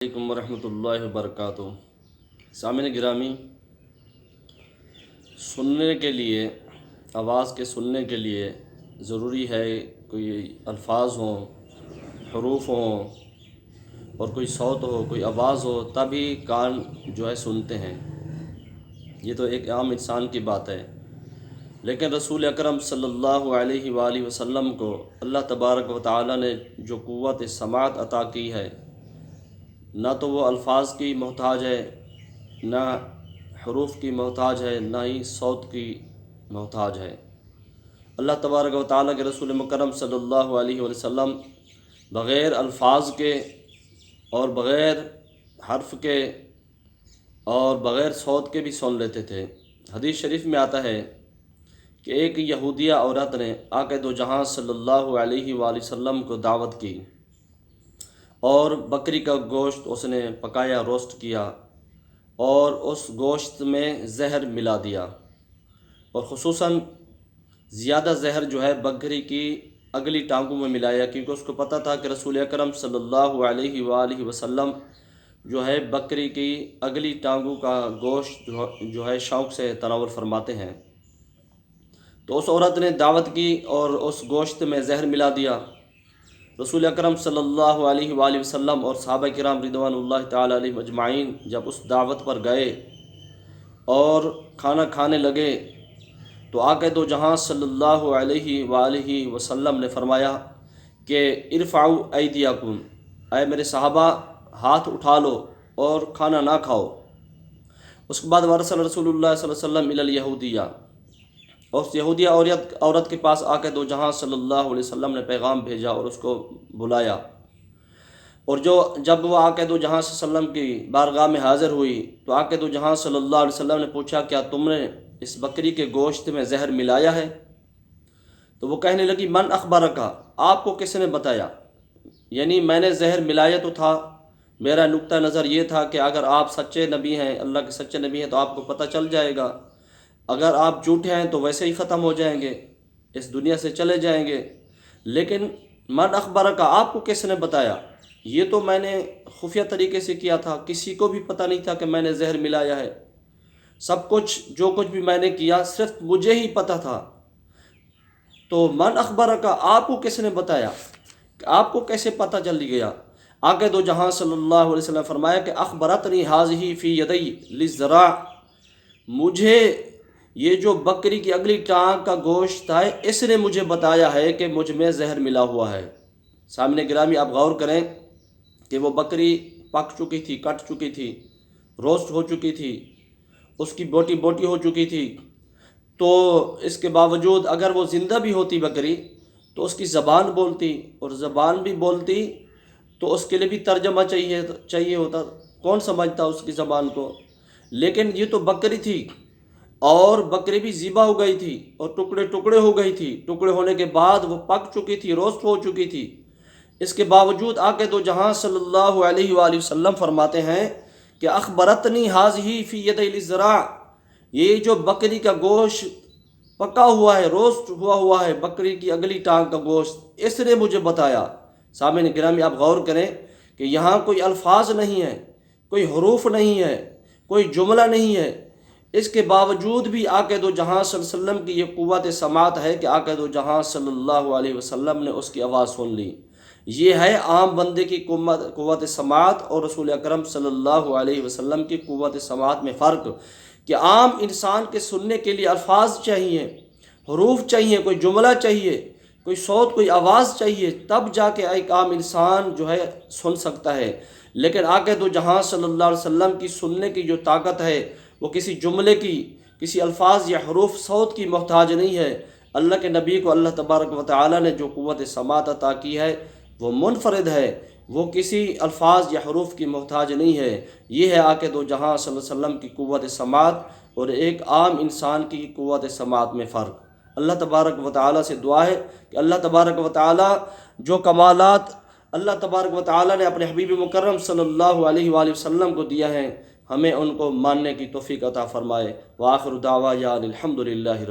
علیکم ورحمۃ اللہ وبرکاتہ۔ سامعین گرامی، سننے کے لیے، آواز کے سننے کے لیے ضروری ہے کوئی الفاظ ہوں، حروف ہوں اور کوئی صوت ہو، کوئی آواز ہو، تبھی کان جو ہے سنتے ہیں۔ یہ تو ایک عام انسان کی بات ہے، لیکن رسول اکرم صلی اللہ علیہ وآلہ وسلم کو اللہ تبارک و تعالی نے جو قوت سماعت عطا کی ہے، نہ تو وہ الفاظ کی محتاج ہے، نہ حروف کی محتاج ہے، نہ ہی صوت کی محتاج ہے۔ اللہ تبارک و تعالیٰ کے رسول مکرم صلی اللہ علیہ وسلم بغیر الفاظ کے اور بغیر حرف کے اور بغیر صوت کے بھی سن لیتے تھے۔ حدیث شریف میں آتا ہے کہ ایک یہودیہ عورت نے آقا دو جہاں صلی اللہ علیہ وآلہ وسلم کو دعوت کی اور بکری کا گوشت اس نے پکایا، روسٹ کیا اور اس گوشت میں زہر ملا دیا، اور خصوصاً زیادہ زہر جو ہے بکری کی اگلی ٹانگوں میں ملایا، کیونکہ اس کو پتہ تھا کہ رسول اکرم صلی اللہ علیہ وآلہ وسلم جو ہے بکری کی اگلی ٹانگوں کا گوشت جو ہے شوق سے تناول فرماتے ہیں۔ تو اس عورت نے دعوت کی اور اس گوشت میں زہر ملا دیا۔ رسول اکرم صلی اللہ علیہ وآلہ وسلم اور صحابہ کرام رضوان اللہ تعالیٰ علیہم اجمعین جب اس دعوت پر گئے اور کھانا کھانے لگے تو آقا دو جہاں صلی اللہ علیہ وآلہ وسلم نے فرمایا کہ ارفعوا ایدیکم، اے میرے صحابہ ہاتھ اٹھا لو اور کھانا نہ کھاؤ۔ اس کے بعد ورسل رسول اللہ صلی اللہ علیہ وسلم الی الیہودیہ، اور اس یہودیہ عورت کے پاس آقا دو جہاں صلی اللہ علیہ وسلم نے پیغام بھیجا اور اس کو بلایا، اور جب وہ آقا دو جہاں صلی اللہ علیہ وسلم کی بارگاہ میں حاضر ہوئی تو آقا دو جہاں صلی اللہ علیہ وسلم نے پوچھا کیا تم نے اس بکری کے گوشت میں زہر ملایا ہے؟ تو وہ کہنے لگی من اخبرک، آپ کو کس نے بتایا؟ یعنی میں نے زہر ملایا تو تھا، میرا نقطہ نظر یہ تھا کہ اگر آپ سچے نبی ہیں، اللہ کے سچے نبی ہیں، تو آپ کو پتہ چل جائے گا، اگر آپ جھوٹے ہیں تو ویسے ہی ختم ہو جائیں گے، اس دنیا سے چلے جائیں گے۔ لیکن من اخبرک، آپ کو کس نے بتایا؟ یہ تو میں نے خفیہ طریقے سے کیا تھا، کسی کو بھی پتہ نہیں تھا کہ میں نے زہر ملایا ہے، سب کچھ جو کچھ بھی میں نے کیا صرف مجھے ہی پتہ تھا۔ تو من اخبرک، آپ کو کس نے بتایا؟ آپ کو کیسے پتہ چل گیا؟ آقا دو جہاں صلی اللہ علیہ وسلم فرمایا کہ اخبرتنی ھذہ فی یدی للزراع، مجھے یہ جو بکری کی اگلی ٹانگ کا گوشت ہے اس نے مجھے بتایا ہے کہ مجھ میں زہر ملا ہوا ہے۔ سامنے گرامی، آپ غور کریں کہ وہ بکری پک چکی تھی، کٹ چکی تھی، روسٹ ہو چکی تھی، اس کی بوٹی بوٹی ہو چکی تھی، تو اس کے باوجود اگر وہ زندہ بھی ہوتی بکری تو اس کی زبان بولتی، اور زبان بھی بولتی تو اس کے لیے بھی ترجمہ چاہیے ہوتا، کون سمجھتا اس کی زبان کو؟ لیکن یہ تو بکری تھی اور بکری بھی ذبح ہو گئی تھی اور ٹکڑے ٹکڑے ہو گئی تھی، ٹکڑے ہونے کے بعد وہ پک چکی تھی، روسٹ ہو چکی تھی۔ اس کے باوجود آقا دو جہاں صلی اللہ علیہ وآلہ وسلم فرماتے ہیں کہ اخبرتنی ھذہ فی یدی للزراع، یہ جو بکری کا گوشت پکا ہوا ہے، روسٹ ہوا ہے، بکری کی اگلی ٹانگ کا گوشت، اس نے مجھے بتایا۔ سامعین گرامی، آپ غور کریں کہ یہاں کوئی الفاظ نہیں ہے، کوئی حروف نہیں ہے، کوئی جملہ نہیں ہے، اس کے باوجود بھی آقا دو جہاں صلی اللہ علیہ وسلم کی یہ قوت سماعت ہے کہ آقا دو جہاں صلی اللہ علیہ وسلم نے اس کی آواز سن لی۔ یہ ہے عام بندے کی قوت سماعت اور رسول اکرم صلی اللہ علیہ وسلم کی قوت سماعت میں فرق، کہ عام انسان کے سننے کے لیے الفاظ چاہیے، حروف چاہیے، کوئی جملہ چاہیے، کوئی صوت، کوئی آواز چاہیے، تب جا کے ایک عام انسان جو ہے سن سکتا ہے۔ لیکن آقا دو جہاں صلی اللہ علیہ وسلم کی سننے کی جو طاقت ہے وہ کسی جملے کی، کسی الفاظ یا حروف صوت کی محتاج نہیں ہے۔ اللہ کے نبی کو اللہ تبارک و تعالی نے جو قوت سماعت عطا کی ہے وہ منفرد ہے، وہ کسی الفاظ یا حروف کی محتاج نہیں ہے۔ یہ ہے آقا دو جہاں صلی اللہ علیہ وسلم کی قوت سماعت اور ایک عام انسان کی قوت سماعت میں فرق۔ اللہ تبارک و تعالی سے دعا ہے کہ اللہ تبارک و تعالی جو کمالات اللہ تبارک و تعالی نے اپنے حبیب مکرم صلی اللہ علیہ وآلہ وسلم کو دیا ہے، ہمیں ان کو ماننے کی توفیق عطا فرمائے۔ وآخر دعوانا الحمد للہ۔